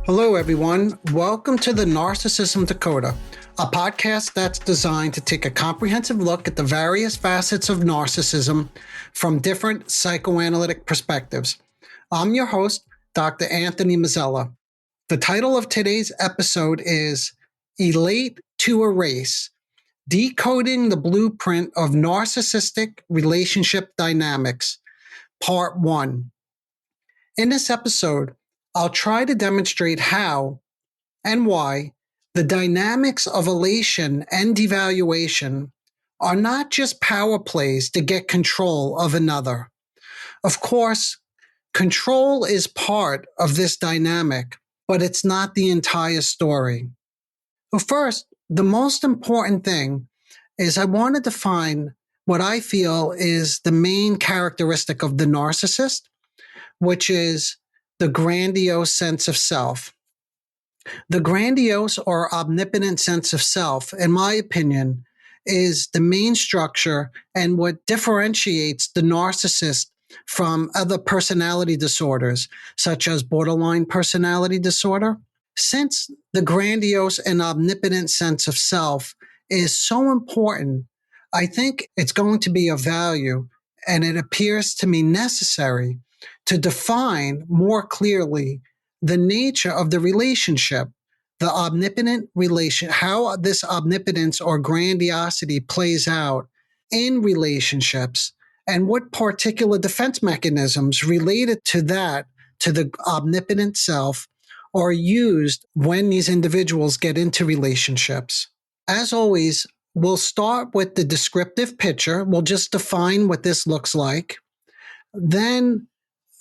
Hello, everyone. Welcome to the Narcissism Decoder, a podcast that's designed to take a comprehensive look at the various facets of narcissism from different psychoanalytic perspectives. I'm your host, Dr. Anthony Mazzella. The title of today's episode is Elate to Erase, Decoding the Blueprint of Narcissistic Relationship Dynamics, Part 1. In this episode, I'll try to demonstrate how and why the dynamics of elation and devaluation are not just power plays to get control of another. Of course, control is part of this dynamic, but it's not the entire story. But first, the most important thing is I want to define what I feel is the main characteristic of the narcissist, which is the grandiose sense of self. The grandiose or omnipotent sense of self, in my opinion, is the main structure and what differentiates the narcissist from other personality disorders, such as borderline personality disorder. Since the grandiose and omnipotent sense of self is so important, I think it's going to be of value, and it appears to me necessary to define more clearly the nature of the relationship, the omnipotent relation, how this omnipotence or grandiosity plays out in relationships, and what particular defense mechanisms related to that, to the omnipotent self, are used when these individuals get into relationships. As always, we'll start with the descriptive picture. We'll just define what this looks like. Then,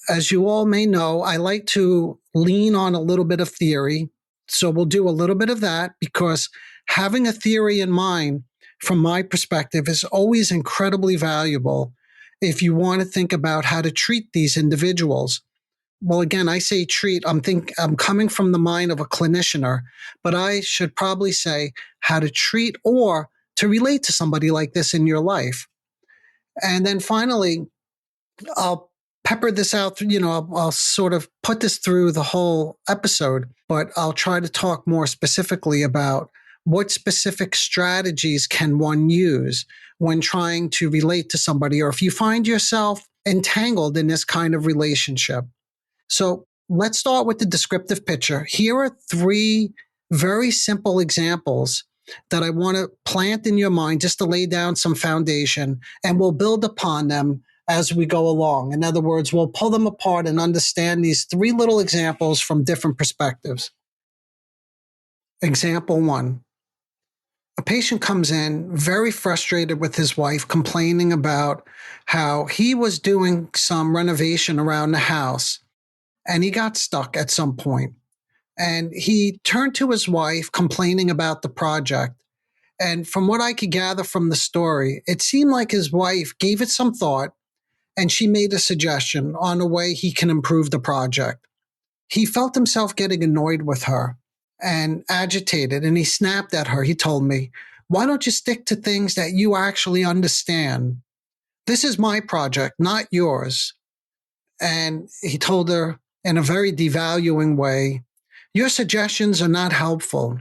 as you all may know, I like to lean on a little bit of theory. So we'll do a little bit of that because having a theory in mind, from my perspective, is always incredibly valuable if you want to think about how to treat these individuals. Well, again, I say treat, I'm coming from the mind of a clinician, but I should probably say how to treat or to relate to somebody like this in your life. And then finally, I'll pepper this out, I'll sort of put this through the whole episode, but I'll try to talk more specifically about what specific strategies can one use when trying to relate to somebody, or if you find yourself entangled in this kind of relationship. So let's start with the descriptive picture. Here are 3 very simple examples that I want to plant in your mind just to lay down some foundation, and we'll build upon them as we go along. In other words, we'll pull them apart and understand these 3 little examples from different perspectives. Example 1. A patient comes in very frustrated with his wife, complaining about how he was doing some renovation around the house and he got stuck at some point. And he turned to his wife complaining about the project. And from what I could gather from the story, it seemed like his wife gave it some thought and she made a suggestion on a way he can improve the project. He felt himself getting annoyed with her and agitated, and he snapped at her. He told me, "Why don't you stick to things that you actually understand? This is my project, not yours." And he told her in a very devaluing way, "Your suggestions are not helpful."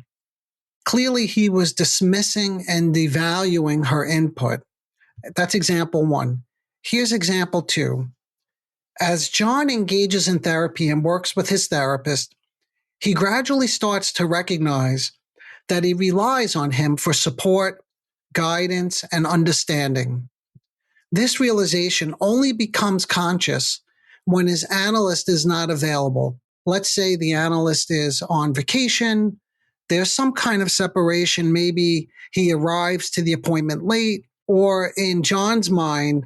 Clearly, he was dismissing and devaluing her input. That's example 1. Here's example 2. As John engages in therapy and works with his therapist, he gradually starts to recognize that he relies on him for support, guidance, and understanding. This realization only becomes conscious when his analyst is not available. Let's say the analyst is on vacation, there's some kind of separation, maybe he arrives to the appointment late, or in John's mind,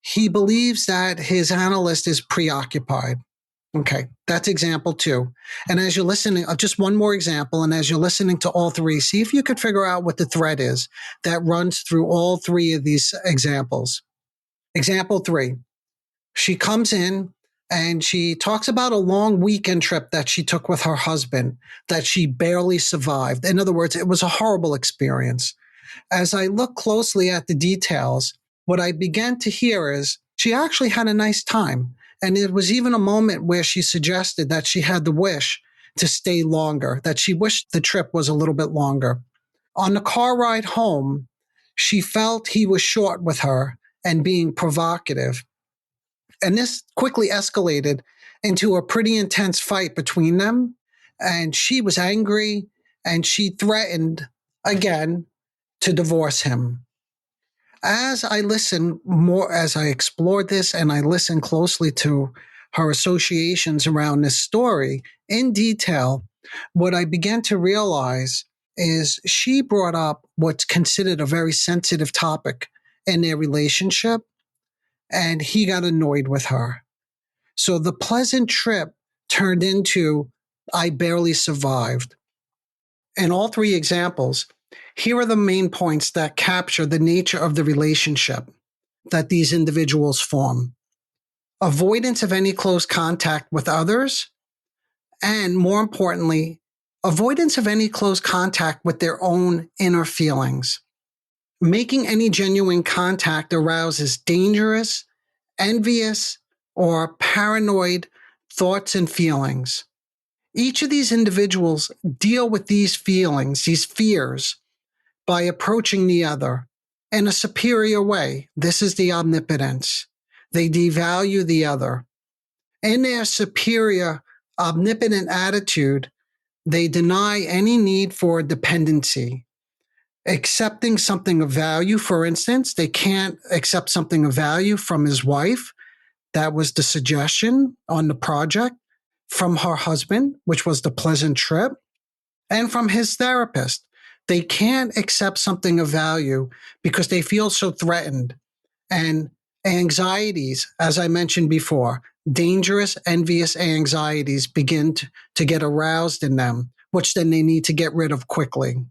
he believes that his analyst is preoccupied. Okay, that's example 2. And as you're listening, just one more example, and as you're listening to all 3, see if you could figure out what the thread is that runs through all 3 of these examples. Example 3, she comes in And she talks about a long weekend trip that she took with her husband that she barely survived. In other words, it was a horrible experience. As I look closely at the details, what I began to hear is she actually had a nice time. And it was even a moment where she suggested that she had the wish to stay longer, that she wished the trip was a little bit longer. On the car ride home, she felt he was short with her and being provocative. And this quickly escalated into a pretty intense fight between them. And she was angry and she threatened again to divorce him. As I listened more, as I explored this and I listened closely to her associations around this story in detail, what I began to realize is she brought up what's considered a very sensitive topic in their relationship, and he got annoyed with her. So the pleasant trip turned into, I barely survived. In all three examples, here are the main points that capture the nature of the relationship that these individuals form: avoidance of any close contact with others, and more importantly, avoidance of any close contact with their own inner feelings. Making any genuine contact arouses dangerous, envious, or paranoid thoughts and feelings. Each of these individuals deal with these feelings, these fears, by approaching the other in a superior way. This is the omnipotence. They devalue the other. In their superior, omnipotent attitude, they deny any need for dependency. Accepting something of value, for instance, they can't accept something of value from his wife. That was the suggestion on the project. From her husband, which was the pleasant trip, and from his therapist. They can't accept something of value because they feel so threatened. And anxieties, as I mentioned before, dangerous, envious anxieties begin to get aroused in them, which then they need to get rid of quickly.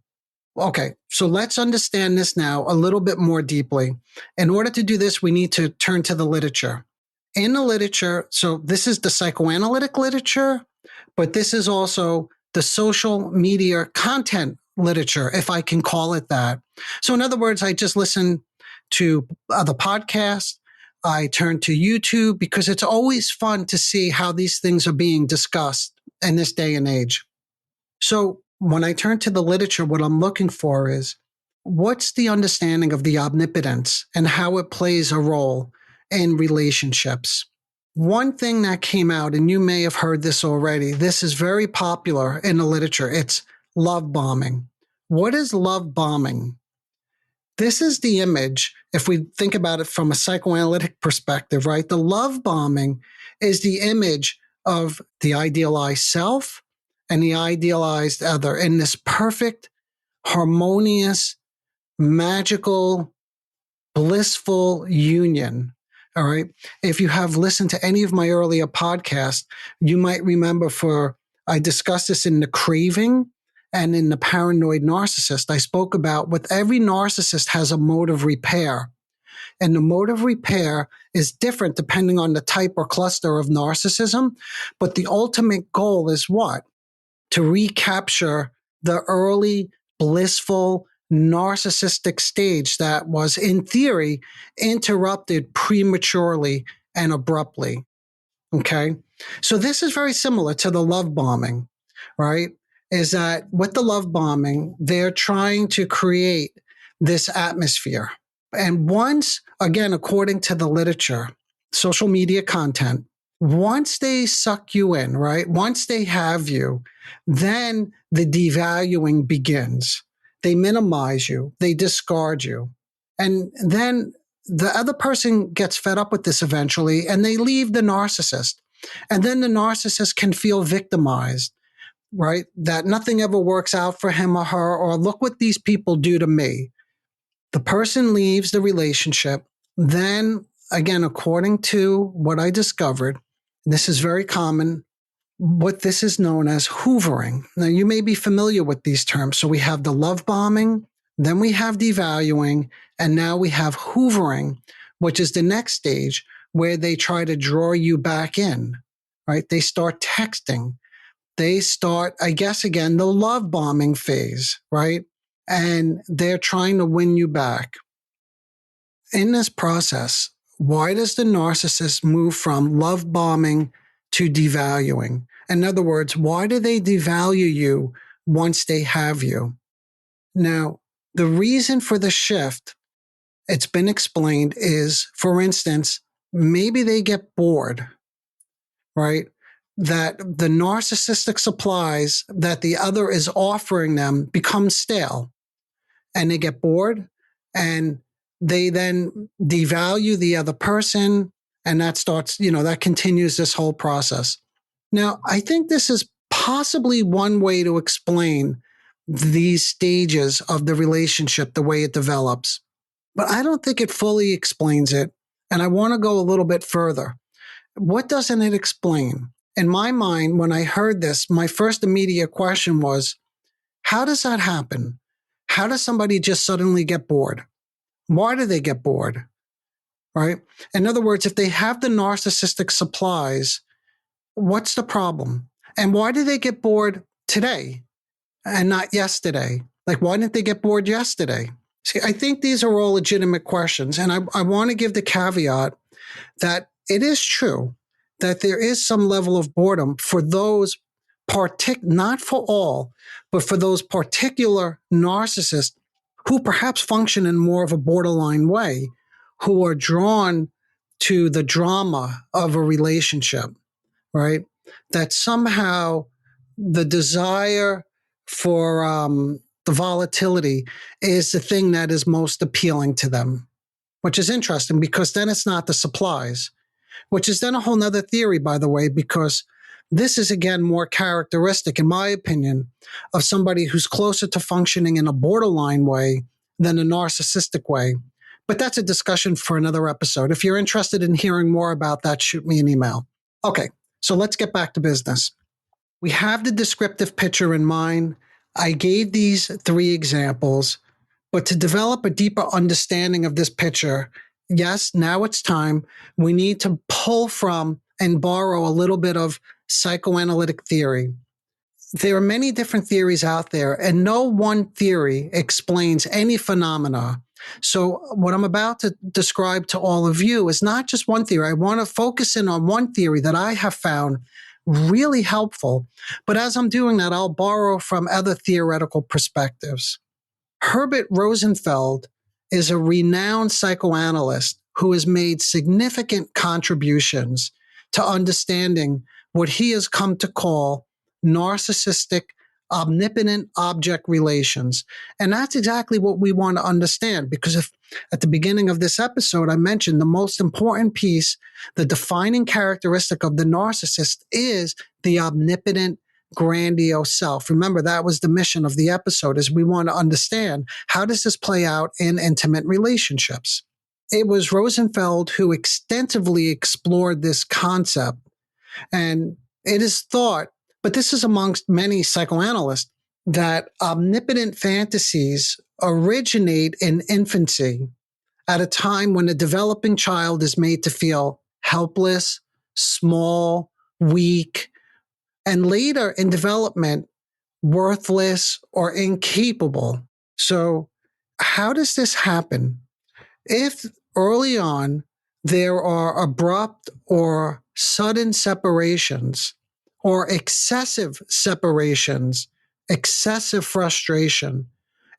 Okay, so let's understand this now a little bit more deeply. In order to do this, we need to turn to the literature. In the literature, so this is the psychoanalytic literature, but this is also the social media content literature, if I can call it that. So in other words, I just listen to other podcasts. I turn to YouTube because it's always fun to see how these things are being discussed in this day and age. So when I turn to the literature, what I'm looking for is what's the understanding of the omnipotence and how it plays a role in relationships. One thing that came out, and you may have heard this already, this is very popular in the literature. It's love bombing. What is love bombing? This is the image, if we think about it from a psychoanalytic perspective, right? The love bombing is the image of the idealized self and the idealized other in this perfect, harmonious, magical, blissful union. All right. If you have listened to any of my earlier podcasts, you might remember I discussed this in the craving and in the paranoid narcissist. I spoke about with every narcissist has a mode of repair. And the mode of repair is different depending on the type or cluster of narcissism. But the ultimate goal is what? To recapture the early blissful narcissistic stage that was, in theory, interrupted prematurely and abruptly. Okay. So this is very similar to the love bombing, right? Is that with the love bombing, they're trying to create this atmosphere. And once, again, according to the literature, social media content, once they suck you in, right? Once they have you, then the devaluing begins. They minimize you, they discard you. And then the other person gets fed up with this eventually, and they leave the narcissist. And then the narcissist can feel victimized, right? That nothing ever works out for him or her, or look what these people do to me. The person leaves the relationship. Then, again, according to what I discovered, this is very common, what this is known as hoovering. Now, you may be familiar with these terms. So we have the love bombing, then we have devaluing, and now we have hoovering, which is the next stage where they try to draw you back in, right? They start texting. They start, I guess, again, the love bombing phase, right? And they're trying to win you back. In this process, why does the narcissist move from love bombing to devaluing? In other words, why do they devalue you once they have you? Now, the reason for the shift, it's been explained, is, for instance, maybe they get bored, right? That the narcissistic supplies that the other is offering them become stale, and they get bored, and they then devalue the other person, and that starts, that continues this whole process. Now, I think this is possibly one way to explain these stages of the relationship, the way it develops. But I don't think it fully explains it. And I want to go a little bit further. What doesn't it explain? In my mind, when I heard this, my first immediate question was, how does that happen? How does somebody just suddenly get bored? Why do they get bored? Right? In other words, if they have the narcissistic supplies, what's the problem? And why do they get bored today and not yesterday? Like, why didn't they get bored yesterday? See, I think these are all legitimate questions. And I want to give the caveat that it is true that there is some level of boredom for those not for all, but for those particular narcissists who perhaps function in more of a borderline way, who are drawn to the drama of a relationship, right? That somehow the desire for the volatility is the thing that is most appealing to them, which is interesting because then it's not the supplies, which is then a whole nother theory, by the way, because this is, again, more characteristic, in my opinion, of somebody who's closer to functioning in a borderline way than a narcissistic way. But that's a discussion for another episode. If you're interested in hearing more about that, shoot me an email. Okay, so let's get back to business. We have the descriptive picture in mind. I gave these 3 examples, but to develop a deeper understanding of this picture, yes, now it's time. We need to pull from and borrow a little bit of psychoanalytic theory. There are many different theories out there, and no one theory explains any phenomena. So what I'm about to describe to all of you is not just one theory. I want to focus in on one theory that I have found really helpful. But as I'm doing that, I'll borrow from other theoretical perspectives. Herbert Rosenfeld is a renowned psychoanalyst who has made significant contributions to understanding what he has come to call narcissistic omnipotent object relations. And that's exactly what we want to understand, because if at the beginning of this episode I mentioned the most important piece, the defining characteristic of the narcissist is the omnipotent grandiose self. Remember, that was the mission of the episode, is we want to understand, how does this play out in intimate relationships? It was Rosenfeld who extensively explored this concept. And it is thought, but this is amongst many psychoanalysts, that omnipotent fantasies originate in infancy at a time when a developing child is made to feel helpless, small, weak, and later in development, worthless or incapable. So, how does this happen? If early on there are abrupt or sudden separations, or excessive separations, excessive frustration,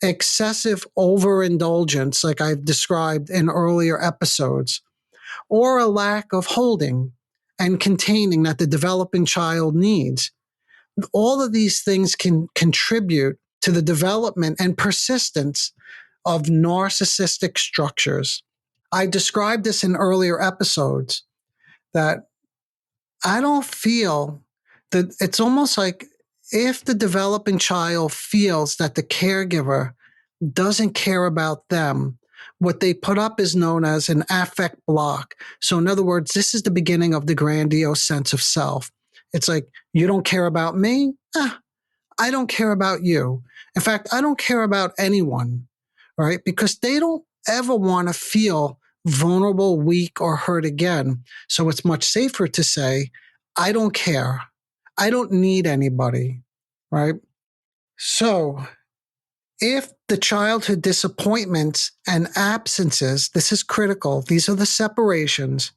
excessive overindulgence, like I've described in earlier episodes, or a lack of holding and containing that the developing child needs, all of these things can contribute to the development and persistence of narcissistic structures. I described this in earlier episodes, that I don't feel that it's almost like if the developing child feels that the caregiver doesn't care about them, what they put up is known as an affect block. So in other words, this is the beginning of the grandiose sense of self. It's like, you don't care about me? I don't care about you. In fact, I don't care about anyone, right? Because they don't ever want to feel vulnerable, weak, or hurt again. So it's much safer to say, I don't care. I don't need anybody, right? So if the childhood disappointments and absences, this is critical, these are the separations,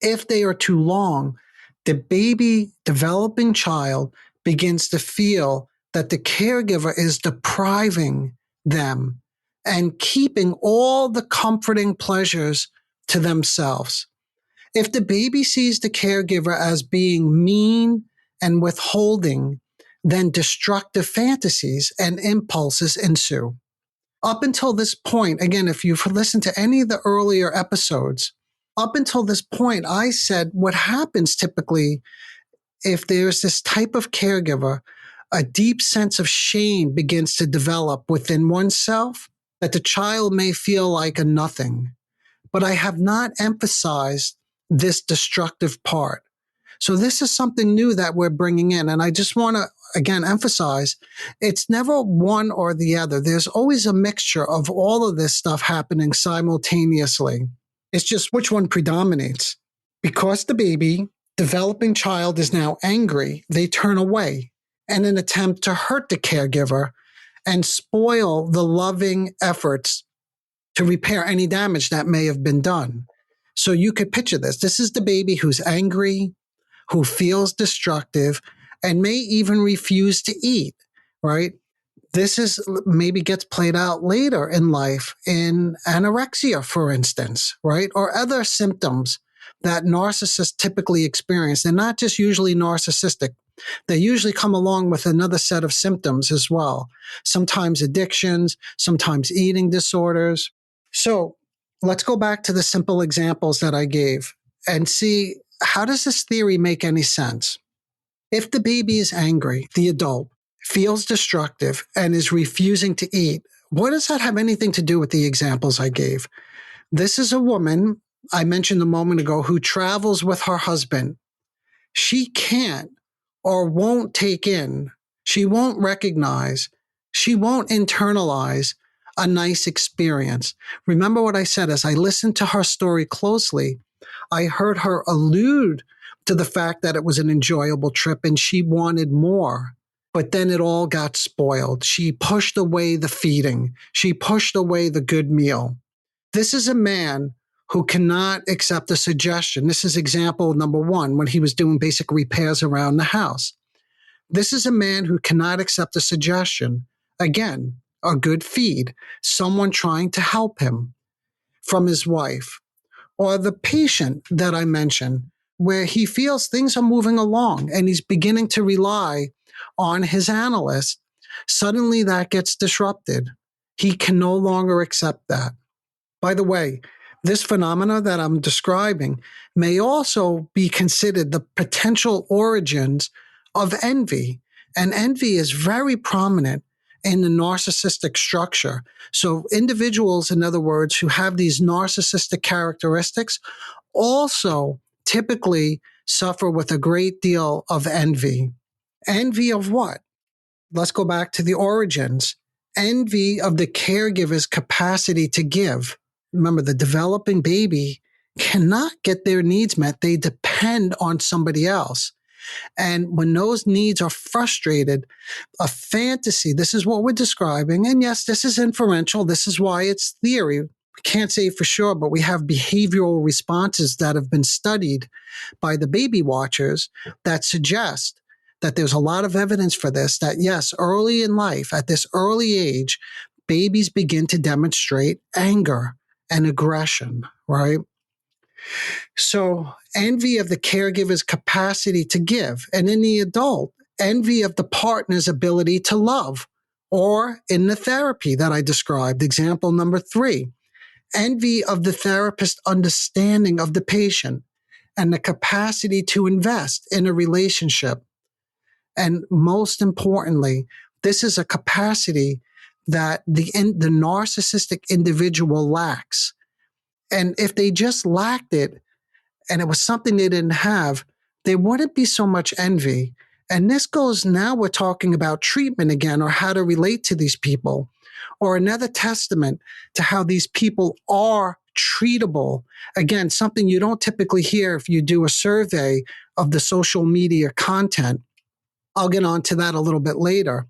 if they are too long, the baby developing child begins to feel that the caregiver is depriving them and keeping all the comforting pleasures to themselves. If the baby sees the caregiver as being mean and withholding, then destructive fantasies and impulses ensue. Up until this point, again, if you've listened to any of the earlier episodes, up until this point, I said what happens typically if there's this type of caregiver, a deep sense of shame begins to develop within oneself that the child may feel like a nothing. But I have not emphasized this destructive part. So this is something new that we're bringing in. And I just want to, again, emphasize it's never one or the other. There's always a mixture of all of this stuff happening simultaneously. It's just which one predominates. Because the baby, developing child, is now angry, they turn away in an attempt to hurt the caregiver and spoil the loving efforts to repair any damage that may have been done. So you could picture this. This is the baby who's angry, who feels destructive, and may even refuse to eat, right? This is maybe gets played out later in life in anorexia, for instance, right? Or other symptoms that narcissists typically experience. They're not just usually narcissistic. They usually come along with another set of symptoms as well. Sometimes addictions, sometimes eating disorders. So let's go back to the simple examples that I gave and see, how does this theory make any sense? If the baby is angry, the adult feels destructive and is refusing to eat, what does that have anything to do with the examples I gave? This is a woman I mentioned a moment ago who travels with her husband. She can't or won't take in, she won't recognize, she won't internalize a nice experience. Remember what I said, as I listened to her story closely, I heard her allude to the fact that it was an enjoyable trip and she wanted more. But then it all got spoiled. She pushed away the feeding. She pushed away the good meal. This is a man who cannot accept a suggestion. This is example number one, when he was doing basic repairs around the house. This is a man who cannot accept a suggestion. Again, a good feed, someone trying to help him, from his wife. Or the patient that I mentioned, where he feels things are moving along and he's beginning to rely on his analyst. Suddenly that gets disrupted. He can no longer accept that. By the way, this phenomena that I'm describing may also be considered the potential origins of envy. And envy is very prominent in the narcissistic structure. So individuals, in other words, who have these narcissistic characteristics also typically suffer with a great deal of envy. Envy of what? Let's go back to the origins. Envy of the caregiver's capacity to give. Remember, the developing baby cannot get their needs met. They depend on somebody else. And when those needs are frustrated, a fantasy, this is what we're describing. And yes, this is inferential. This is why it's theory. We can't say for sure, but we have behavioral responses that have been studied by the baby watchers that suggest that there's a lot of evidence for this, that yes, early in life, at this early age, babies begin to demonstrate anger and aggression, right? So envy of the caregiver's capacity to give. And in the adult, envy of the partner's ability to love. Or in the therapy that I described, example number 3, envy of the therapist's understanding of the patient and the capacity to invest in a relationship. And most importantly, this is a capacity that the narcissistic individual lacks. And if they just lacked it, and it was something they didn't have, there wouldn't be so much envy. And this goes, now we're talking about treatment again, or how to relate to these people, or another testament to how these people are treatable. Again, something you don't typically hear if you do a survey of the social media content. I'll get onto that a little bit later.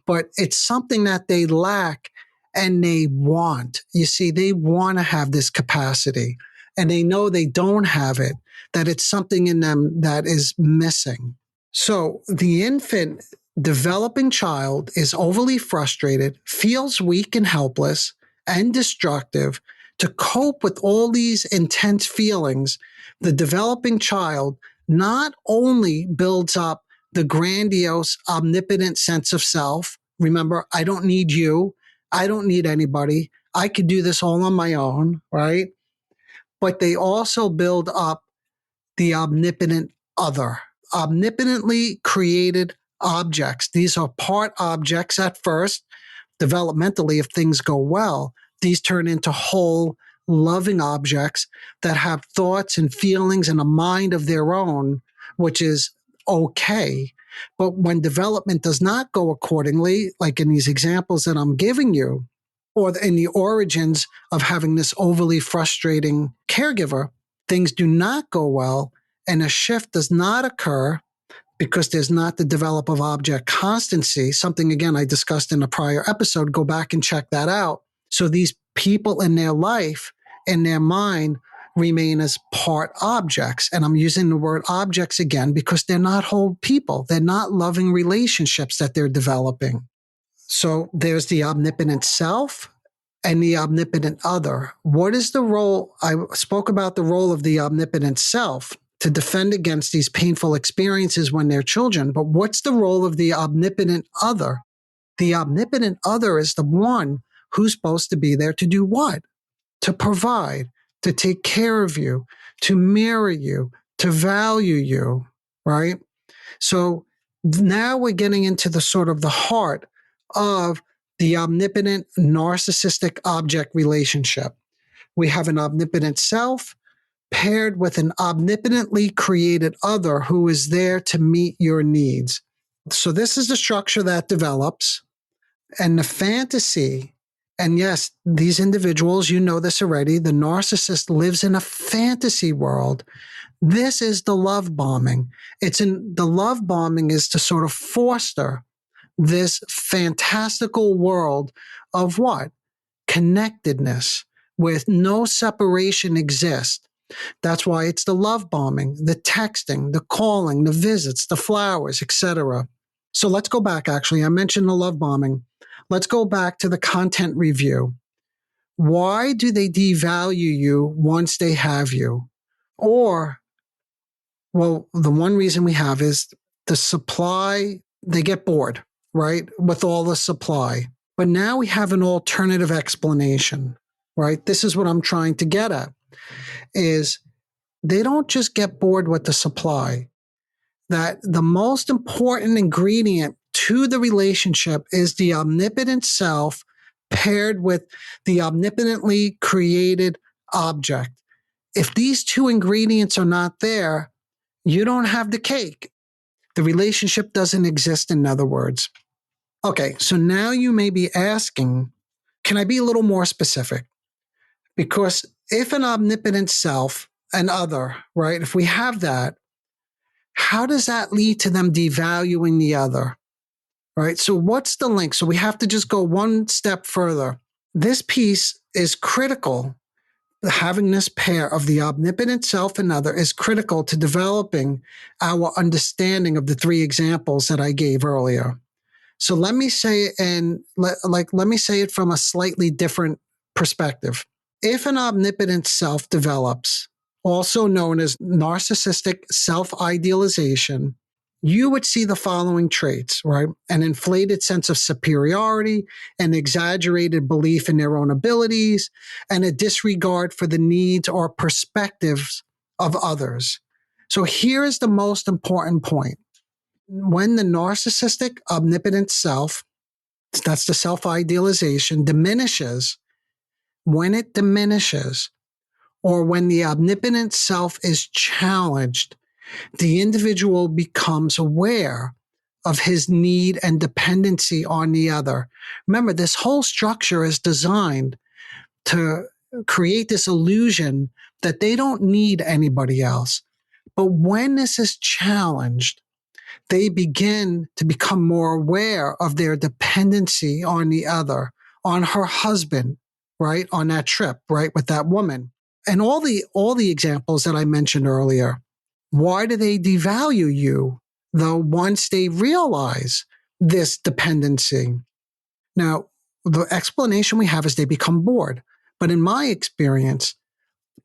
But it's something that they lack and they want. You see, they want to have this capacity and they know they don't have it, that it's something in them that is missing. So the infant developing child is overly frustrated, feels weak and helpless and destructive. To cope with all these intense feelings, the developing child not only builds up the grandiose, omnipotent sense of self. Remember, I don't need you. I don't need anybody. I could do this all on my own, right? But they also build up the omnipotent other, omnipotently created objects. These are part objects at first. Developmentally, if things go well, these turn into whole, loving objects that have thoughts and feelings and a mind of their own, which is okay. But when development does not go accordingly, like in these examples that I'm giving you, or in the origins of having this overly frustrating caregiver, things do not go well and a shift does not occur because there's not the develop of object constancy, something again I discussed in a prior episode. Go back and check that out. So these people in their life, in their mind, remain as part objects. And I'm using the word objects again because they're not whole people. They're not loving relationships that they're developing. So there's the omnipotent self and the omnipotent other. What is the role? I spoke about the role of the omnipotent self to defend against these painful experiences when they're children. But what's the role of the omnipotent other? The omnipotent other is the one who's supposed to be there to do what? To provide, to take care of you, to mirror you, to value you, right? So now we're getting into the sort of the heart of the omnipotent narcissistic object relationship. We have an omnipotent self paired with an omnipotently created other who is there to meet your needs. So this is the structure that develops. And the fantasy, and yes, these individuals, you know this already, the narcissist lives in a fantasy world. This is the love bombing. The love bombing is to sort of foster this fantastical world of what? Connectedness, with no separation exists. That's why it's the love bombing, the texting, the calling, the visits, the flowers, etc. So let's go back, actually. I mentioned the love bombing. Let's go back to the content review. Why do they devalue you once they have you? Or, well, the one reason we have is the supply, they get bored, right, with all the supply. But now we have an alternative explanation, right? This is what I'm trying to get at, is they don't just get bored with the supply. That the most important ingredient to the relationship is the omnipotent self paired with the omnipotently created object. If these two ingredients are not there, you don't have the cake. The relationship doesn't exist, in other words. Okay, so now you may be asking, can I be a little more specific? Because if an omnipotent self, an other, right, if we have that, how does that lead to them devaluing the other? Right? So what's the link? So we have to just go one step further. This piece is critical. Having this pair of the omnipotent self and other is critical to developing our understanding of the three examples that I gave earlier. So let me say it, and let me say it from a slightly different perspective. If an omnipotent self develops, also known as narcissistic self-idealization, you would see the following traits, right? An inflated sense of superiority, an exaggerated belief in their own abilities, and a disregard for the needs or perspectives of others. So here is the most important point. When the narcissistic omnipotent self, that's the self-idealization, diminishes, when it diminishes, or when the omnipotent self is challenged, the individual becomes aware of his need and dependency on the other. Remember, this whole structure is designed to create this illusion that they don't need anybody else. But when this is challenged, they begin to become more aware of their dependency on the other, on her husband, right? On that trip, right? With that woman. And all the examples that I mentioned earlier. Why do they devalue you, though, once they realize this dependency? Now, the explanation we have is they become bored. But in my experience,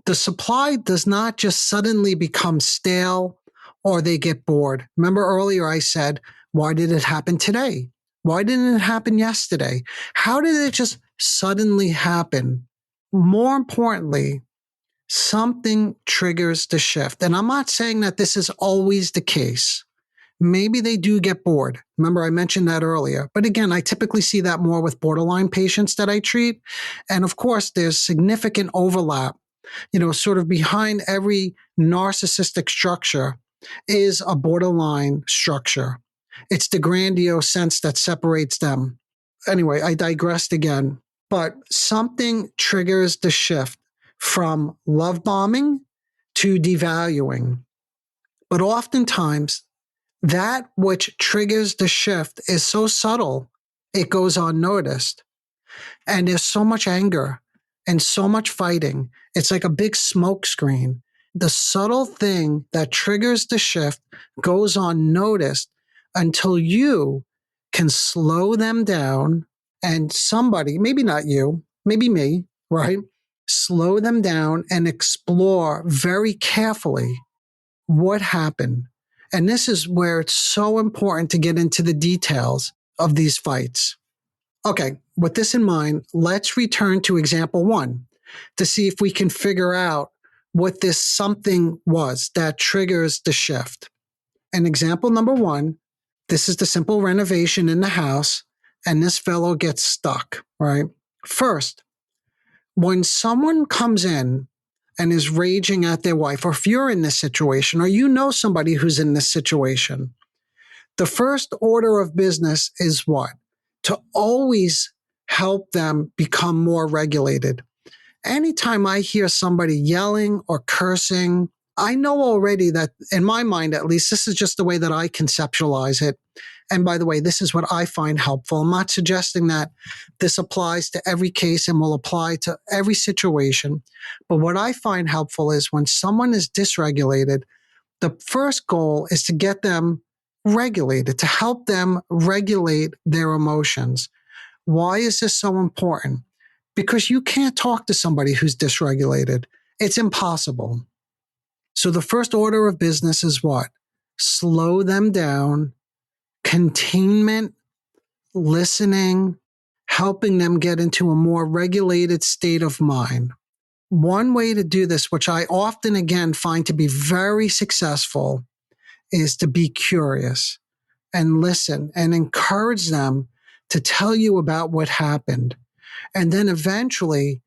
the supply does not just suddenly become stale or they get bored. Remember earlier I said, why did it happen today? Why didn't it happen yesterday? How did it just suddenly happen? More importantly, something triggers the shift. And I'm not saying that this is always the case. Maybe they do get bored. Remember, I mentioned that earlier. But again, I typically see that more with borderline patients that I treat. And of course, there's significant overlap. Sort of behind every narcissistic structure is a borderline structure. It's the grandiose sense that separates them. Anyway, I digressed again. But something triggers the shift from love bombing to devaluing. But oftentimes, that which triggers the shift is so subtle, it goes unnoticed. And there's so much anger and so much fighting. It's like a big smoke screen. The subtle thing that triggers the shift goes unnoticed until you can slow them down and somebody, maybe not you, maybe me, right? Slow them down and explore very carefully what happened. And this is where it's so important to get into the details of these fights. Okay, with this in mind, let's return to example 1 to see if we can figure out what this something was that triggers the shift. And example number 1, this is the simple renovation in the house, and this fellow gets stuck, right? First, when someone comes in and is raging at their wife, or if you're in this situation, or you know somebody who's in this situation, the first order of business is what? To always help them become more regulated. Anytime I hear somebody yelling or cursing, I know already that, in my mind at least, this is just the way that I conceptualize it. And by the way, this is what I find helpful. I'm not suggesting that this applies to every case and will apply to every situation. But what I find helpful is when someone is dysregulated, the first goal is to get them regulated, to help them regulate their emotions. Why is this so important? Because you can't talk to somebody who's dysregulated. It's impossible. So the first order of business is what? Slow them down, containment, listening, helping them get into a more regulated state of mind. One way to do this, which I often again find to be very successful, is to be curious and listen and encourage them to tell you about what happened. And then eventually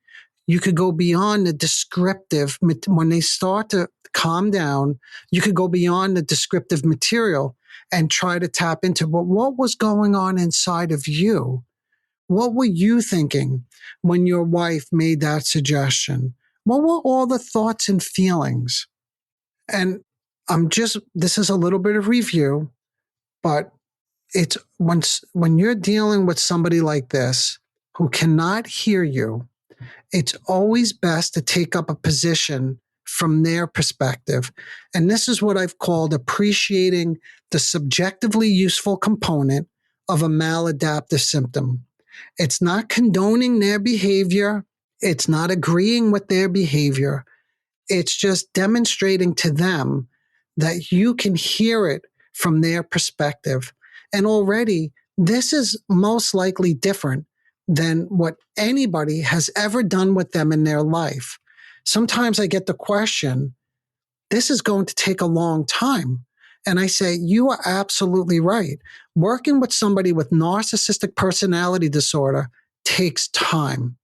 you could go beyond the descriptive. When they start to calm down, you could go beyond the descriptive material and try to tap into, but what was going on inside of you? What were you thinking when your wife made that suggestion? What were all the thoughts and feelings? And this is a little bit of review, but it's when you're dealing with somebody like this who cannot hear you, it's always best to take up a position from their perspective. And this is what I've called appreciating the subjectively useful component of a maladaptive symptom. It's not condoning their behavior. It's not agreeing with their behavior. It's just demonstrating to them that you can hear it from their perspective. And already, this is most likely different than what anybody has ever done with them in their life. Sometimes I get the question, this is going to take a long time. And I say, you are absolutely right. Working with somebody with narcissistic personality disorder takes time.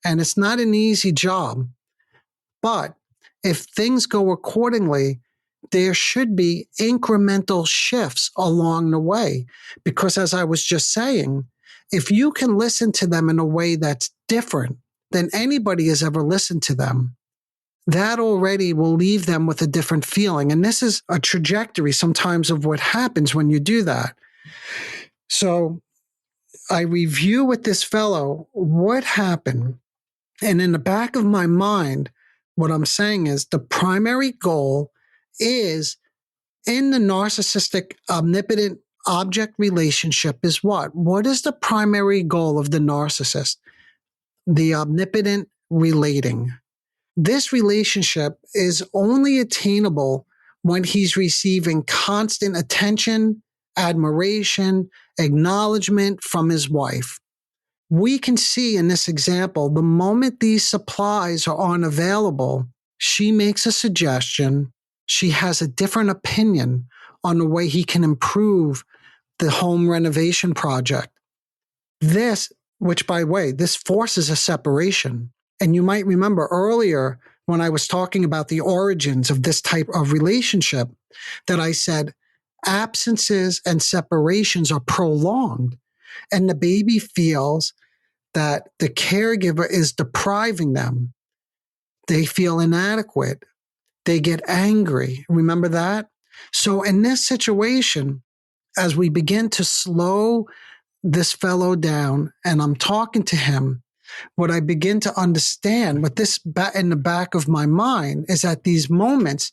And it's not an easy job. But if things go accordingly, there should be incremental shifts along the way. Because as I was just saying, if you can listen to them in a way that's different than anybody has ever listened to them, that already will leave them with a different feeling. And this is a trajectory sometimes of what happens when you do that. So I review with this fellow what happened. And in the back of my mind, what I'm saying is the primary goal is in the narcissistic omnipotent object relationship is what? What is the primary goal of the narcissist? The omnipotent relating. This relationship is only attainable when he's receiving constant attention, admiration, acknowledgement from his wife. We can see in this example, the moment these supplies are unavailable, she makes a suggestion. She has a different opinion on the way he can improve the home renovation project. This, which by the way, this forces a separation. And you might remember earlier when I was talking about the origins of this type of relationship that I said absences and separations are prolonged, and the baby feels that the caregiver is depriving them. They feel inadequate. They get angry. Remember that? So in this situation, as we begin to slow this fellow down and I'm talking to him, what I begin to understand, what this in the back of my mind is at these moments,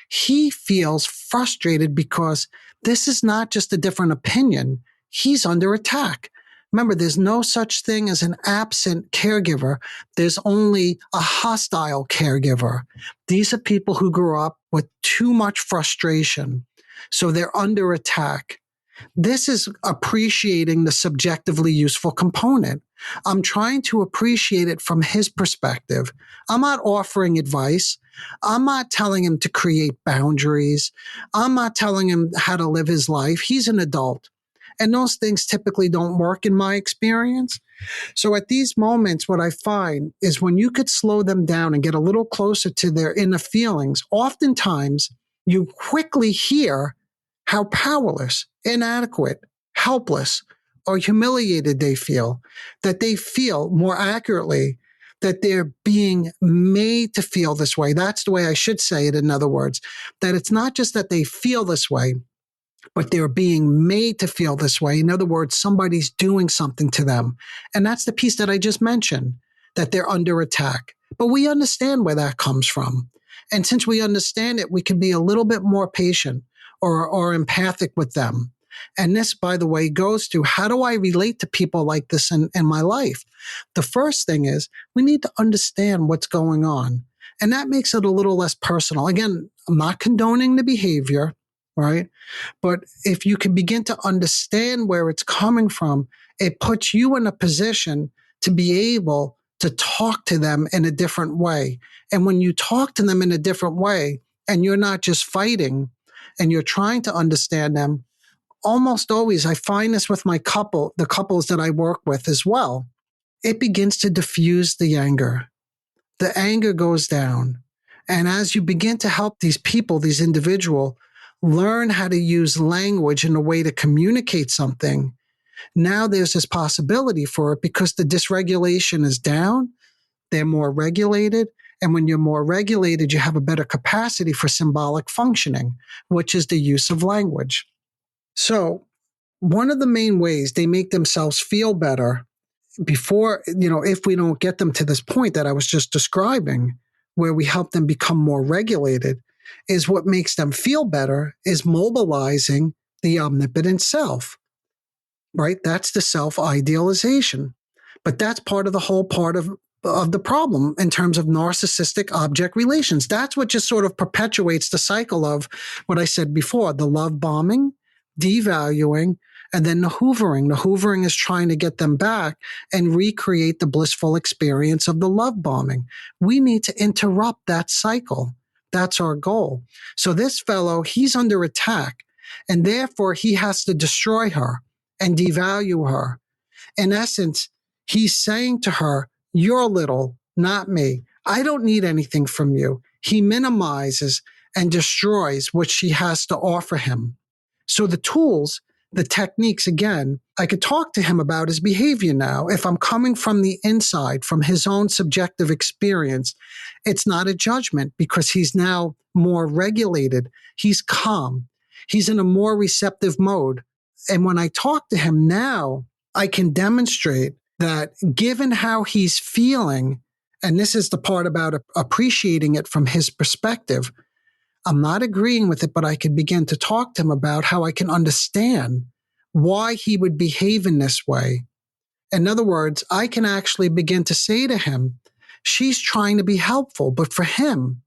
he feels frustrated because this is not just a different opinion. He's under attack. Remember, there's no such thing as an absent caregiver. There's only a hostile caregiver. These are people who grew up with too much frustration. So they're under attack. This is appreciating the subjectively useful component. I'm trying to appreciate it from his perspective. I'm not offering advice. I'm not telling him to create boundaries. I'm not telling him how to live his life. He's an adult. And those things typically don't work in my experience. So at these moments, what I find is when you could slow them down and get a little closer to their inner feelings, oftentimes you quickly hear how powerless, inadequate, helpless, or humiliated they feel, that they feel more accurately that they're being made to feel this way. That's the way I should say it, in other words, that it's not just that they feel this way, but they're being made to feel this way. In other words, somebody's doing something to them. And that's the piece that I just mentioned, that they're under attack. But we understand where that comes from. And since we understand it, we can be a little bit more patient or empathic with them. And this, by the way, goes to how do I relate to people like this in my life? The first thing is we need to understand what's going on. And that makes it a little less personal. Again, I'm not condoning the behavior, right? But if you can begin to understand where it's coming from, it puts you in a position to be able to talk to them in a different way. And when you talk to them in a different way, and you're not just fighting, and you're trying to understand them, almost always, I find this with the couples that I work with as well, it begins to diffuse the anger. The anger goes down. And as you begin to help these people, these individuals, learn how to use language in a way to communicate something, now there's this possibility for it because the dysregulation is down. They're more regulated. And when you're more regulated, you have a better capacity for symbolic functioning, which is the use of language. So one of the main ways they make themselves feel better before, if we don't get them to this point that I was just describing, where we help them become more regulated, is what makes them feel better is mobilizing the omnipotent self, right? That's the self-idealization. But that's part of the whole part of the problem in terms of narcissistic object relations. That's what just sort of perpetuates the cycle of what I said before, the love bombing, devaluing, and then the hoovering. The hoovering is trying to get them back and recreate the blissful experience of the love bombing. We need to interrupt that cycle. That's our goal. So this fellow, he's under attack, and therefore he has to destroy her and devalue her. In essence, he's saying to her, you're little, not me. I don't need anything from you. He minimizes and destroys what she has to offer him. So the tools the techniques again, I could talk to him about his behavior now. If I'm coming from the inside, from his own subjective experience, it's not a judgment because he's now more regulated. He's calm. He's in a more receptive mode. And when I talk to him now, I can demonstrate that given how he's feeling, and this is the part about appreciating it from his perspective, I'm not agreeing with it, but I can begin to talk to him about how I can understand why he would behave in this way. In other words, I can actually begin to say to him, she's trying to be helpful, but for him,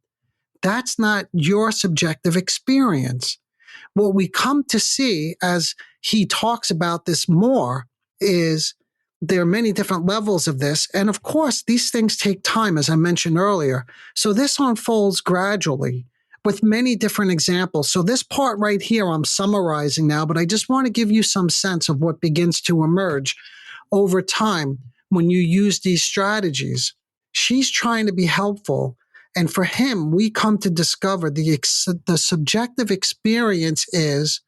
that's not your subjective experience. What we come to see as he talks about this more is there are many different levels of this. And of course, these things take time, as I mentioned earlier. So this unfolds gradually with many different examples. So this part right here, I'm summarizing now, but I just want to give you some sense of what begins to emerge over time when you use these strategies. She's trying to be helpful. And for him, we come to discover the subjective experience is,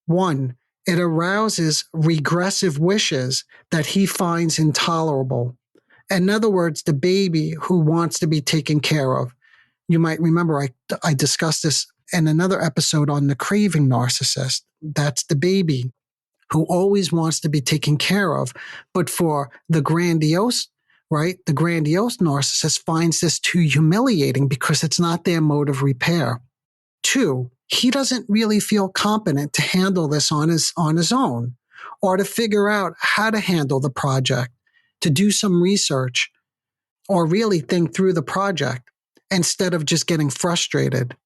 one, it arouses regressive wishes that he finds intolerable. In other words, the baby who wants to be taken care of. You might remember I discussed this in another episode on the craving narcissist. That's the baby who always wants to be taken care of. But for the grandiose, right, the grandiose narcissist finds this too humiliating because it's not their mode of repair. Two, he doesn't really feel competent to handle this on his own or to figure out how to handle the project, to do some research or really think through the project instead of just getting frustrated.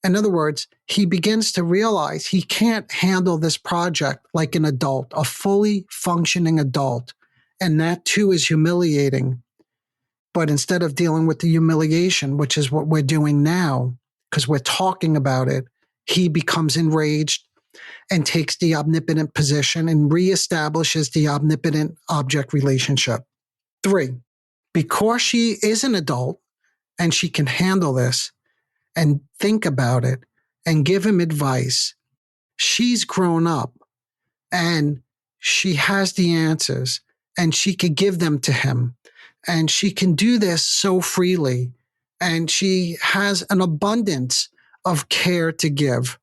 In other words, he begins to realize he can't handle this project like an adult, a fully functioning adult. And that too is humiliating. But instead of dealing with the humiliation, which is what we're doing now, because we're talking about it, he becomes enraged and takes the omnipotent position and reestablishes the omnipotent object relationship. Three, because she is an adult and she can handle this and think about it and give him advice, she's grown up and she has the answers and she could give them to him. And she can do this so freely. And she has an abundance of care to give.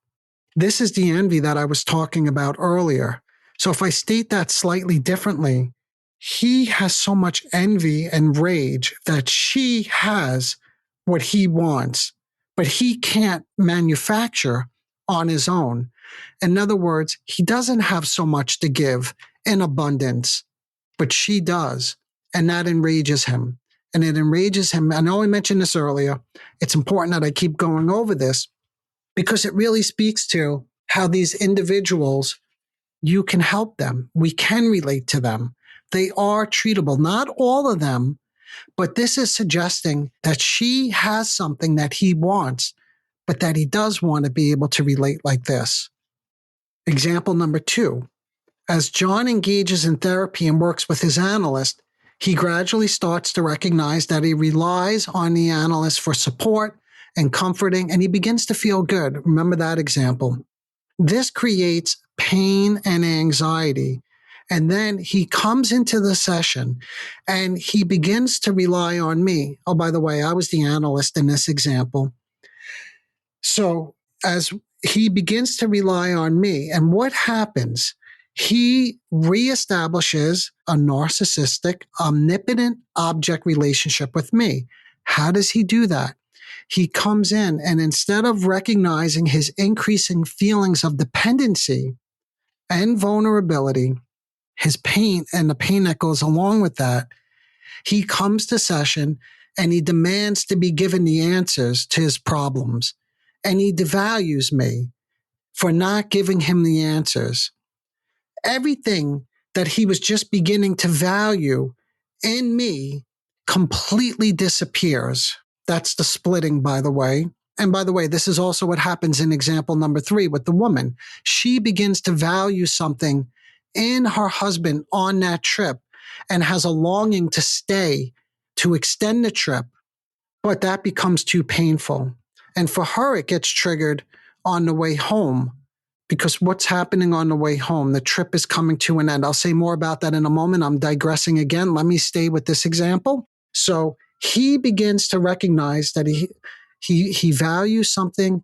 This is the envy that I was talking about earlier. So if I state that slightly differently, he has so much envy and rage that she has what he wants, but he can't manufacture on his own. In other words, he doesn't have so much to give in abundance, but she does. And that enrages him. And it enrages him. I know I mentioned this earlier. It's important that I keep going over this because it really speaks to how these individuals, you can help them. We can relate to them. They are treatable. Not all of them, but this is suggesting that she has something that he wants, but that he does want to be able to relate like this. Example number 2. As John engages in therapy and works with his analyst, he gradually starts to recognize that he relies on the analyst for support and comforting, and he begins to feel good. Remember that example. This creates pain and anxiety. And then he comes into the session and he begins to rely on me. Oh, by the way, I was the analyst in this example. So as he begins to rely on me, and what happens? He reestablishes a narcissistic, omnipotent object relationship with me. How does he do that? He comes in and instead of recognizing his increasing feelings of dependency and vulnerability, his pain and the pain that goes along with that, he comes to session and he demands to be given the answers to his problems. And he devalues me for not giving him the answers. Everything that he was just beginning to value in me completely disappears. That's the splitting, by the way. And by the way, this is also what happens in example number 3 with the woman. She begins to value something in her husband on that trip and has a longing to stay, to extend the trip, but that becomes too painful. And for her, it gets triggered on the way home because what's happening on the way home, the trip is coming to an end. I'll say more about that in a moment. I'm digressing again. Let me stay with this example. So he begins to recognize that he values something.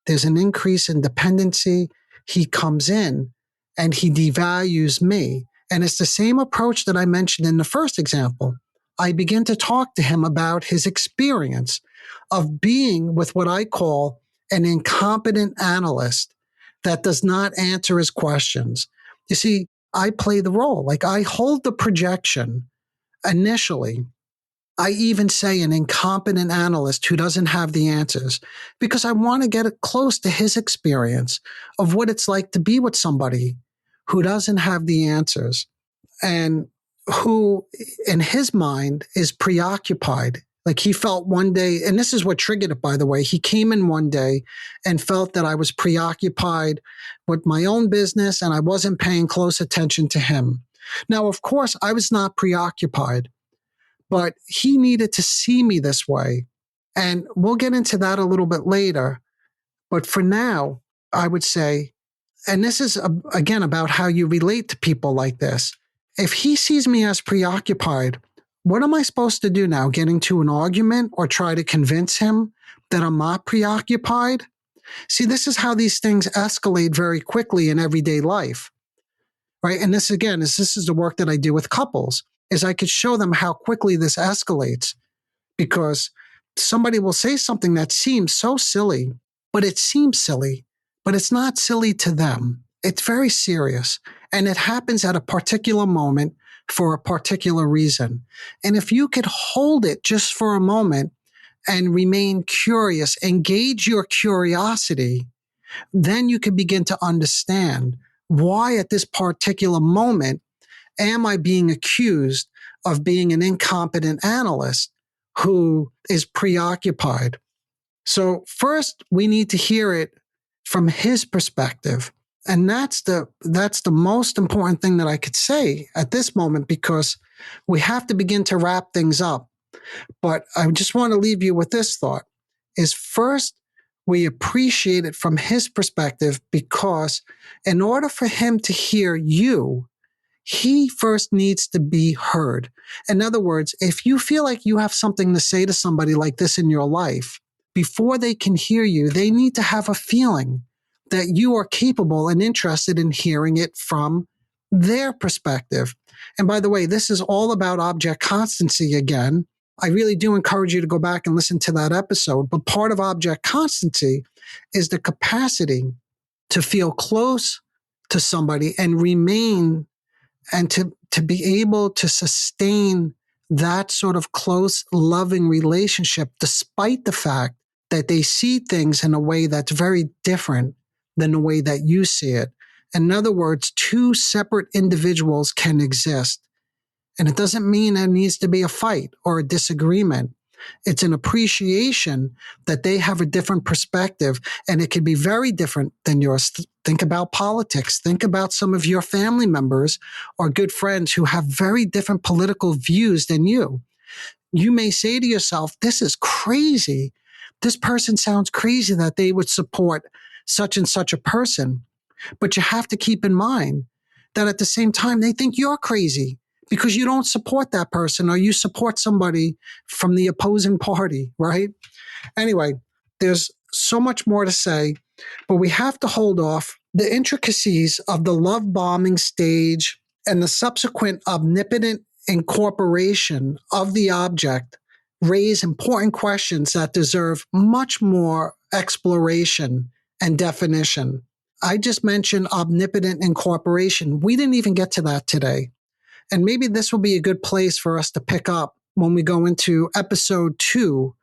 There's an increase in dependency. He comes in and he devalues me. And it's the same approach that I mentioned in the first example. I begin to talk to him about his experience of being with what I call an incompetent analyst that does not answer his questions. You see, I play the role. Like, I hold the projection initially. I even say an incompetent analyst who doesn't have the answers, because I want to get it close to his experience of what it's like to be with somebody who doesn't have the answers and who, in his mind, is preoccupied. Like, he felt one day, and this is what triggered it, by the way. He came in one day and felt that I was preoccupied with my own business and I wasn't paying close attention to him. Now, of course, I was not preoccupied, but he needed to see me this way. And we'll get into that a little bit later. But for now, I would say, and this is, again, about how you relate to people like this. If he sees me as preoccupied, what am I supposed to do now? Get into an argument or try to convince him that I'm not preoccupied? See, this is how these things escalate very quickly in everyday life, right? And this, again, this is the work that I do with couples, is I could show them how quickly this escalates, because somebody will say something that seems so silly, but it seems silly, but it's not silly to them. It's very serious. And it happens at a particular moment for a particular reason. And if you could hold it just for a moment and remain curious, engage your curiosity, then you can begin to understand why at this particular moment am I being accused of being an incompetent analyst who is preoccupied. So first, we need to hear it from his perspective. And that's the most important thing that I could say at this moment, because we have to begin to wrap things up. But I just want to leave you with this thought, is first, we appreciate it from his perspective, because in order for him to hear you, he first needs to be heard. In other words, if you feel like you have something to say to somebody like this in your life, before they can hear you, they need to have a feeling that you are capable and interested in hearing it from their perspective. And by the way, this is all about object constancy again. I really do encourage you to go back and listen to that episode. But part of object constancy is the capacity to feel close to somebody and remain, and to be able to sustain that sort of close, loving relationship, despite the fact that they see things in a way that's very different than the way that you see it. In other words, two separate individuals can exist. And it doesn't mean there needs to be a fight or a disagreement. It's an appreciation that they have a different perspective, and it can be very different than yours. Think about politics. Think about some of your family members or good friends who have very different political views than you. You may say to yourself, this is crazy. This person sounds crazy that they would support such and such a person. But you have to keep in mind that at the same time, they think you're crazy because you don't support that person, or you support somebody from the opposing party, right? Anyway, there's so much more to say, but we have to hold off. The intricacies of the love bombing stage and the subsequent omnipotent incorporation of the object raise important questions that deserve much more exploration and definition. I just mentioned omnipotent incorporation. We didn't even get to that today. And maybe this will be a good place for us to pick up when we go into episode 2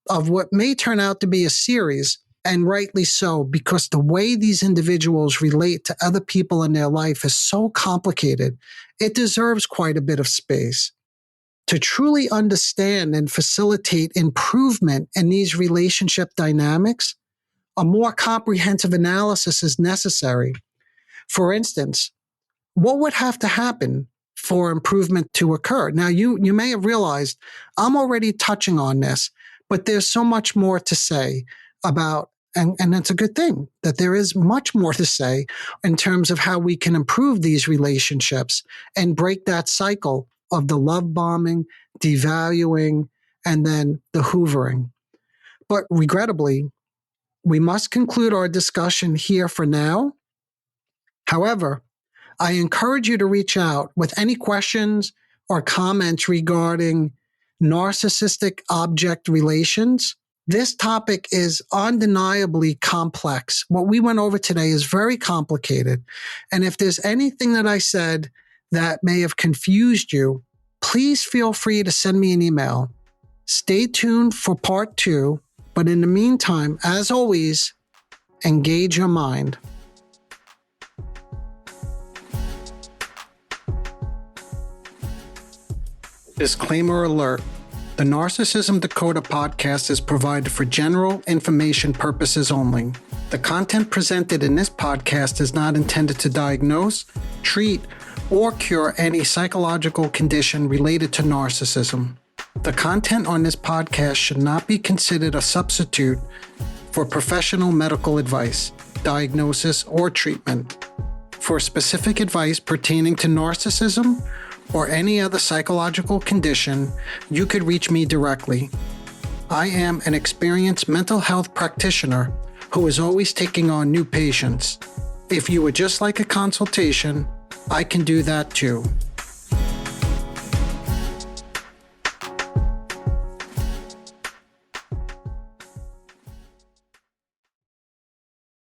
of what may turn out to be a series, and rightly so, because the way these individuals relate to other people in their life is so complicated. It deserves quite a bit of space. To truly understand and facilitate improvement in these relationship dynamics, a more comprehensive analysis is necessary. For instance, what would have to happen for improvement to occur? Now, you may have realized I'm already touching on this, but there's so much more to say about And that's a good thing that there is much more to say in terms of how we can improve these relationships and break that cycle of the love bombing, devaluing, and then the hoovering. But regrettably, we must conclude our discussion here for now. However, I encourage you to reach out with any questions or comments regarding narcissistic object relations. This topic is undeniably complex. What we went over today is very complicated. And if there's anything that I said that may have confused you, please feel free to send me an email. Stay tuned for part 2. But in the meantime, as always, engage your mind. Disclaimer alert. The Narcissism Decoder podcast is provided for general information purposes only. The content presented in this podcast is not intended to diagnose, treat, or cure any psychological condition related to narcissism. The content on this podcast should not be considered a substitute for professional medical advice, diagnosis, or treatment. For specific advice pertaining to narcissism or any other psychological condition, you could reach me directly. I am an experienced mental health practitioner who is always taking on new patients. If you would just like a consultation, I can do that too.